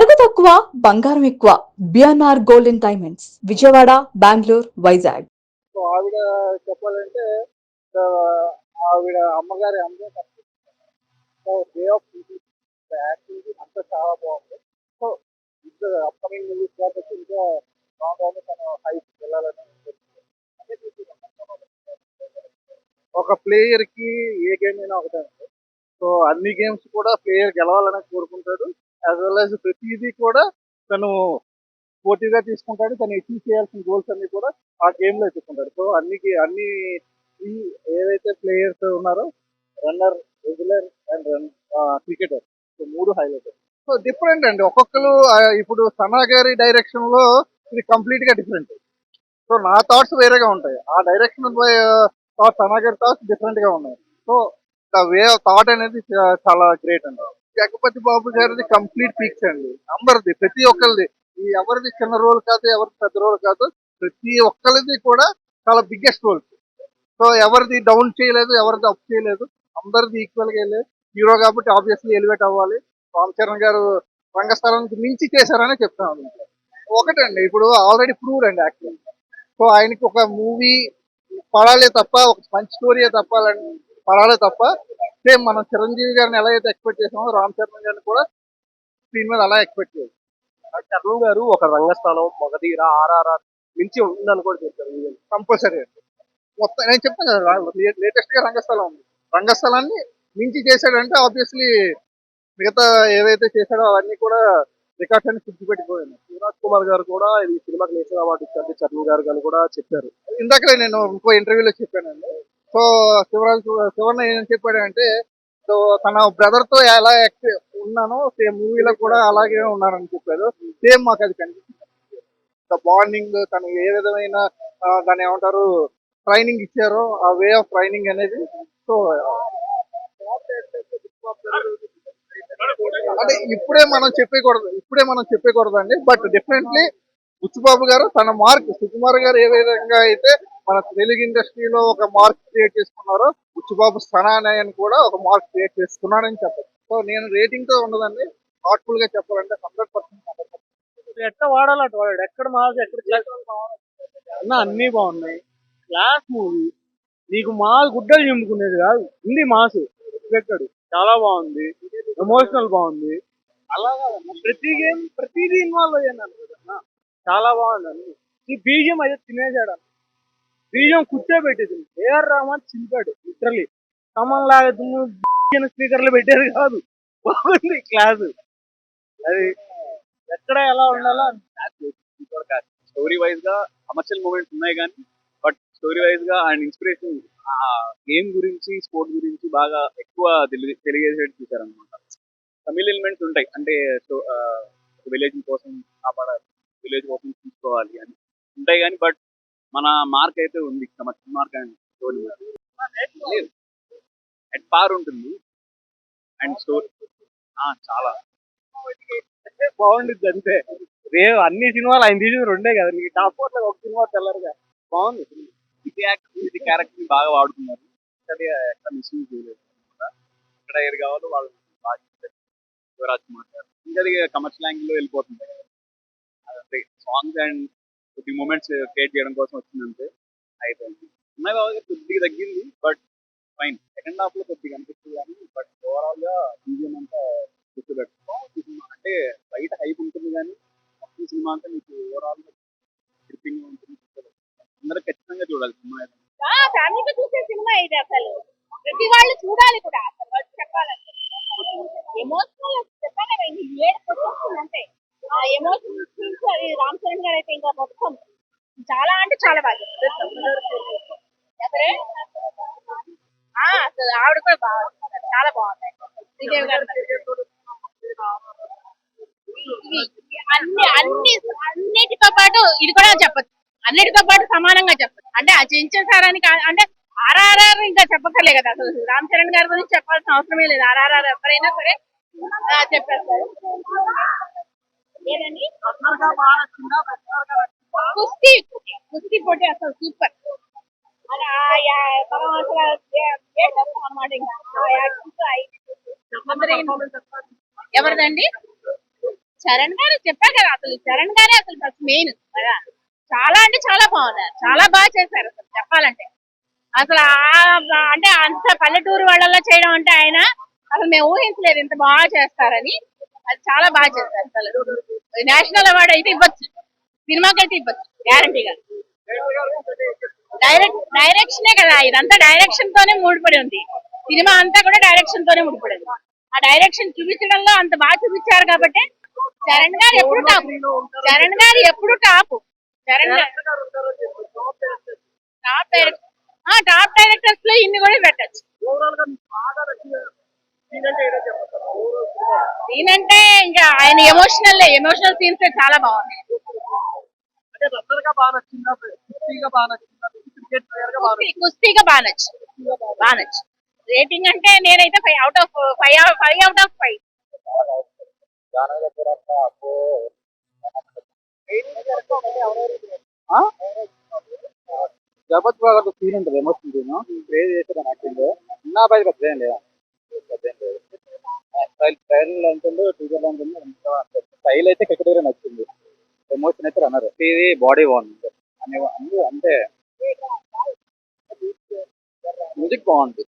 నగదు తక్కువ బంగారం ఎక్కువ. BNR golden diamonds Vijayawada, Bengaluru, Vizag. So ఆవిడ చెప్పాలంటే ఆహ్, ఆవిడ అమ్మగారి అందం సో వే ఆఫ్ యాక్టింగ్ అంతా చాలా బాగుంది. సో ఇంకా అప్కమింగ్ మూవీస్ కాబట్టి ఇంకా బాగా తను హైప్ వెళ్ళాలని ఒక ప్లేయర్ కి ఏ గేమ్ అయినా ఒకటే ఉంటుంది. సో అన్ని గేమ్స్ కూడా ప్లేయర్ గెలవాలని కోరుకుంటాడు. యాజ్ వెల్ యాజ్ ప్రతిదీ కూడా తను పోటీగా తీసుకుంటాడు. తను అచీవ్ చేయాల్సిన గోల్స్ అన్ని కూడా ఆ గేమ్ లో ఎత్తుకుంటాడు. సో అన్ని ఈ ఏదైతే ప్లేయర్స్ ఉన్నారో runner, regular and cricketer, so మూడు హైలైట్. సో డిఫరెంట్ అండి ఒక్కొక్కరు. ఇప్పుడు సనా గారి డైరెక్షన్ లో ఇది కంప్లీట్ గా డిఫరెంట్. సో నా థాట్స్ వేరేగా ఉంటాయి. ఆ డైరెక్షన్ థాట్స్ సనా గారి థాట్స్ డిఫరెంట్ గా ఉన్నాయి. So the way of thought అనేది చాలా గ్రేట్ అండి. జగపతి బాబు గారిది కంప్లీట్ పీక్స్ అండి. అందరిది, ప్రతి ఒక్కరిది. ఈ ఎవరిది చిన్న రోల్ కాదు, ఎవరిది పెద్ద రోల్ కాదు. ప్రతి ఒక్కరిది కూడా చాలా బిగ్గెస్ట్ రోల్స్. సో ఎవరిది డౌన్ చేయలేదు, ఎవరిది అప్ చేయలేదు. అందరిది ఈక్వల్ గా వెళ్ళలేదు. హీరో కాబట్టి ఆబ్వియస్లీ ఎలివేట్ అవ్వాలి. రామ్ చరణ్ గారు రంగస్థలానికి మించి చేశారని చెప్తాను. ఒకటండి, ఇప్పుడు ఆల్రెడీ ప్రూవ్డ్ అండి యాక్చువల్. సో ఆయనకి ఒక మూవీ పడాలే తప్ప, ఒక మంచి స్టోరీ తప్పాలని పడాలే తప్ప, సేమ్ మనం చిరంజీవి గారిని ఎలా అయితే ఎక్స్పెక్ట్ చేసామో రామ్ చరణ్ గారిని కూడా స్క్రీన్ మీద అలా ఎక్స్పెక్ట్ చేయాలి. చరణ్ గారు ఒక రంగస్థలం, మగధీర, ఆర్ఆర్ఆర్ మించి ఉంటుందని కూడా చెప్పారు. కంపల్సరీ అండి. మొత్తం నేను చెప్తాను కదా, లేటెస్ట్ గా రంగస్థలం ఉంది. రంగస్థలాన్ని మించి చేశాడంటే ఆబ్వియస్లీ మిగతా ఏవైతే చేశాడో అవన్నీ కూడా రికార్డ్స్ అన్ని సిద్ధి పెట్టిపోయింది. శివరాజ్ కుమార్ గారు కూడా ఈ సినిమాకి నేషనల్ అవార్డు ఇచ్చారు చరణ్ గారు అని కూడా చెప్పారు. ఇందాకలే నేను ఇంకో ఇంటర్వ్యూలో చెప్పానండి. సో శివన్న ఏం చెప్పాడంటే, సో తన బ్రదర్ తో ఎలా ఉన్నానో సేమ్ మూవీలో కూడా అలాగే ఉన్నానని చెప్పారు. సేమ్ మాకు అది కనిపిస్తుంది. ద బాండింగ్, తను ఏ విధమైన దాన్ని ఏమంటారు ట్రైనింగ్ ఇచ్చారో ఆ వే ఆఫ్ ట్రైనింగ్ అనేది. సో అంటే ఇప్పుడే మనం చెప్పకూడదు అండి. బట్ డెఫినెట్లీ బుచ్చిబాబు గారు తన మార్క్, సుకుమార్ గారు ఏ విధంగా అయితే మన తెలుగు ఇండస్ట్రీలో ఒక మార్క్ క్రియేట్ చేసుకున్నారో, బుచ్చిబాబు సనాని కూడా ఒక మార్క్ క్రియేట్ చేసుకున్నాడని చెప్పచ్చు. సో నేను రేటింగ్ తో ఉండదండి, థాట్ఫుల్ గా చెప్పాలంటే 100%. ఎట్లా వాడాలి అటు వాడాడు. ఎక్కడ మాస్ ఎక్కడ అన్న అన్ని బాగున్నాయి. క్లాస్ మూవీ, నీకు మా గుడ్డలు చెంపుకునేది కాదు, ఉంది మాసు పెట్టాడు. చాలా బాగుంది, ఎమోషనల్ బాగుంది. అలా కాదన్న ప్రతి గేమ్ ప్రతిదీ ఇన్వాల్వ్ అయ్యాను అన్న. చాలా బాగుంది అన్ని. ఈ బీజం అయితే తినేసాడు అన్న. బీజం కూర్చోబెట్టేది ఏఆర్ రామాన్ చింపాడు లిటరలీ. కమల్ లాగా దుమ్ము స్పీకర్లు పెట్టేది కాదు. బాగుంది క్లాస్. అది ఎక్కడ ఎలా ఉండాలో స్టోరీ వైజ్ గా కమర్షియల్ మూమెంట్స్ ఉన్నాయి కానీ, బట్ స్టోరీ వైజ్ గా అండ్ ఇన్స్పిరేషన్ గేమ్ గురించి, స్పోర్ట్ గురించి బాగా ఎక్కువ తెలియజేసేట్టు చూసారనమాట. తమిళ ఎలిమెంట్స్ ఉంటాయి అంటే విలేజ్ కోసం కాపాడాలి, విలేజ్ కోసం తీసుకోవాలి అని ఉంటాయి కానీ, బట్ మన మార్క్ అయితే ఉంది, కమర్షియల్ మార్క్ అండ్ స్టోరీ లేదు, ఎట్ పార్ ఉంటుంది. అండ్ స్టోరీ చాలా బాగుండిద్ది అంతే. రేవు అన్ని సినిమాలు ఆయన తీసింది రెండే కదా, నీకు టాప్ ఫోర్ లో ఒక సినిమా తెల్లరుగా బాగుంది. ఇది క్యారెక్టర్ ని బాగా వాడుకున్నారు. అది ఎక్కడ మిస్యూజ్ చేయలేదు అనమాట. ఎక్కడ ఏది కావాలో వాళ్ళు బాగా చేశారు. శివరాజ్ కుమార్ గారు ఇంకా అది కమర్షియల్ యాంగిల్ లో వెళ్ళిపోతుంది. అదే సాంగ్స్ అండ్ కొద్ది మూమెంట్స్ క్రియేట్ చేయడం కోసం వచ్చిందంటే అయిపోయింది. ఉన్నాయి బాగా కొద్దిగా తగ్గింది, బట్ ఫైన్. సెకండ్ హాఫ్ లో కొద్దిగా అనిపిస్తుంది కానీ, బట్ ఓవరాల్ గా బీజిఎం అంతా గుర్తుపెట్టుకో. అంటే బయట హైప్ ఉంటుంది కానీ ఈ సినిమా అంతా మీకు ఓవరాల్ గా ట్రిప్పింగ్ ఉంటుంది. అందరూ ఖచ్చితంగా చూడాలి సినిమా. ఫ్యామిలీతో చూసే సినిమా ఇది. అసలు ప్రతి వాళ్ళు చూడాలి కూడా. అసలు వాళ్ళు చెప్పాలంటే ఎమోషనల్ చెప్పాలి, ఏడు అంటే ఆ ఎమోషనల్ సీన్స్ అది రామ్ చరణ్ గారు అయితే ఇంకా మొత్తం చాలా అంటే చాలా బాగా ఎవరే అసలు ఆవిడ కూడా బాగా చాలా బాగుంది. శ్రీదేవి గారు అన్నిటితో పాటు ఇది కూడా చెప్పచ్చు. అన్నిటితో పాటు సమానంగా చెప్పచ్చు. అంటే ఆ చేయించేసారని అంటే ఆర్ఆర్ఆర్ ఇంకా చెప్పక్కర్లే కదా. అసలు రామ్ చరణ్ గారి గురించి చెప్పాల్సిన అవసరమే లేదు. ఆర్ఆర్ఆర్ ఎవరైనా సరే చెప్పేస్తారు. ఏదండి కుస్తీ పోటీ అసలు సూపర్. ఎవరిదండి? చరణ్ గారు చెప్పా కదా, అసలు చరణ్ గారే అసలు ఫస్ట్ మెయిన్ కదా. చాలా అంటే చాలా బాగున్నారు, చాలా బాగా చేశారు అసలు చెప్పాలంటే. అసలు అంటే అంత పల్లెటూరు వాళ్ళలో చేయడం అంటే ఆయన అసలు మేము ఊహించలేదు ఇంత బాగా చేస్తారని. అది చాలా బాగా చేస్తారు అసలు. నేషనల్ అవార్డు అయితే ఇవ్వచ్చు, సినిమాకి అయితే ఇవ్వచ్చు గ్యారంటీగా. డైరెక్షనే కదా, ఇదంతా డైరెక్షన్ తోనే ముడిపడి ఉంది. సినిమా అంతా కూడా డైరెక్షన్ తోనే ముడిపడి ఉంది. ఆ డైరెక్షన్ చూపించడంలో అంత బాగా చూపించారు కాబట్టి చరణ్ గారు ఎప్పుడు టాప్. చరణ్ గారు ఎప్పుడు టాప్. చరణ్ గారు టాప్ డైరెక్టర్స్ లో ఇన్ని కూడా పెట్టచ్చు. సీన్ అంటే ఇంకా ఆయన ఎమోషనల్ సీన్స్ చాలా బాగున్నాయి. అంటే రన్నర్ గా బాగా నచ్చిందా, కుస్తీగా బాగా నచ్చిందా, క్రికెట్ ప్లేయర్ గా బాగా కుస్తీగా బాగా నచ్చు. రేటింగ్ అంటే నేనైతే 5 out of 5. జగత్ బాగా సీన్ ఉంటుంది ఎమోషన్ సీన్ ప్రేజ్ చేసేదాన్ని యాక్టింగ్ నా పై పెద్ద ఏం లేదా స్టైల్ ఉంటుంది టీజర్ ఉంటుంది స్టైల్ అయితే క్రికెట్ నచ్చింది ఎమోషన్ అయితే రన్నర్ ఇది బాడీ బాగుంది అంటే మ్యూజిక్ బాగుంది